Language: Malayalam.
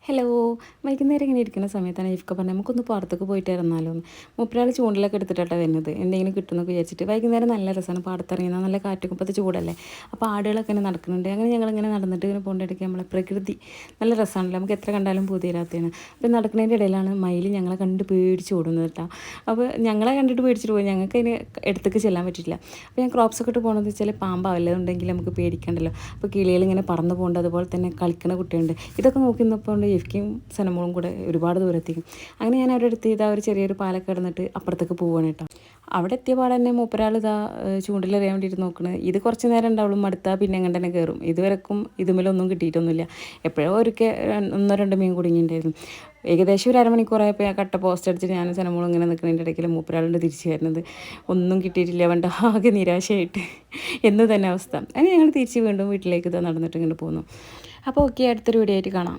ഹലോ. വൈകുന്നേരം ഇങ്ങനെ ഇരിക്കുന്ന സമയത്താണ് ഇഫ്ക പറഞ്ഞത് നമുക്കൊന്ന് പുറത്തേക്ക് പോയിട്ട് ഇറങ്ങാലോ എന്ന്. മൂപ്പരാൾ ചൂണ്ടലൊക്കെ എടുത്തിട്ടാണ് വരുന്നത്, എന്തെങ്കിലും കിട്ടുമെന്നൊക്കെ വിചാരിച്ചിട്ട്. വൈകുന്നേരം നല്ല രസമാണ് പാടത്തിറങ്ങുന്നത്, നല്ല കാറ്റും ഇപ്പോഴത്തെ ചൂടല്ലേ. അപ്പോൾ ആടുകളൊക്കെ ഇങ്ങനെ നടക്കുന്നുണ്ട്. അങ്ങനെ ഞങ്ങളിങ്ങനെ നടന്നിട്ട് ഇങ്ങനെ പോകേണ്ടിടയ്ക്ക് നമ്മളെ പ്രകൃതി നല്ല രസമാണല്ലോ, നമുക്ക് എത്ര കണ്ടാലും പൂതിരാത്തതാണ്. അപ്പോൾ നടക്കുന്നതിൻ്റെ ഇടയിലാണ് മയിൽ ഞങ്ങളെ കണ്ട് പേടിച്ച് ഓടുന്നത് കേട്ടോ. അപ്പോൾ ഞങ്ങളെ കണ്ടിട്ട് പേടിച്ചിട്ട് പോയി, ഞങ്ങൾക്ക് അതിന് അടുത്തേക്ക് ചെല്ലാൻ പറ്റിയില്ല. അപ്പോൾ ഞാൻ ക്രോപ്സ് ഒക്കെ ഇട്ട് പോകണമെന്ന് വെച്ചാൽ പാമ്പാവില്ല, ഉണ്ടെങ്കിൽ നമുക്ക് പേടിക്കണ്ടല്ലോ. അപ്പോൾ കിളികൾ ഇങ്ങനെ പറന്ന് പോകുന്നുണ്ട്, അതുപോലെ തന്നെ കളിക്കുന്ന കുട്ടിയുണ്ട്. ഇതൊക്കെ നോക്കി നിന്നപ്പോൾ ഇഫ്ക്കും സനമോളും കൂടെ ഒരുപാട് ദൂരത്തേക്കും. അങ്ങനെ ഞാൻ അവരുടെ അടുത്ത് ഇതാ ഒരു ചെറിയൊരു പാലൊക്കെ കിടന്നിട്ട് അപ്പുറത്തേക്ക് പോവുകയാണ് കേട്ടോ. അവിടെ എത്തിയ പാടെ തന്നെ മൂപ്പരാൾ ഇതാ ചൂണ്ടിലെറിയാൻ വേണ്ടിയിട്ട് നോക്കുന്നത്. ഇത് കുറച്ച് നേരം ഉണ്ടാവുള്ളൂ, മടുത്താൽ പിന്നെ അങ്ങനെ തന്നെ കയറും. ഇതുവരെക്കും ഇതുമേലൊന്നും കിട്ടിയിട്ടൊന്നുമില്ല. എപ്പോഴോ ഒരിക്കൽ ഒന്നോ രണ്ടോ മീൻ കുടുങ്ങിയിട്ടുണ്ടായിരുന്നു. ഏകദേശം ഒരു അരമണിക്കൂറായപ്പോൾ ആ കട്ട പോസ്റ്റ് അടിച്ചിട്ട് ഞാനും സനമോളും ഇങ്ങനെ നിൽക്കുന്നതിൻ്റെ ഇടയ്ക്കിൽ മൂപ്പരാളുണ്ട് തിരിച്ച് വരുന്നത്. ഒന്നും കിട്ടിയിട്ടില്ല, വേണ്ട ആകെ നിരാശയായിട്ട് എന്ന് തന്നെ അവസ്ഥ. അങ്ങനെ ഞങ്ങൾ തിരിച്ച് വീണ്ടും വീട്ടിലേക്ക് ഇതാ നടന്നിട്ട് ഇങ്ങനെ പോന്നു. അപ്പോൾ ഓക്കെ, അടുത്തൊരു വീഡിയോ ആയിട്ട് കാണാം.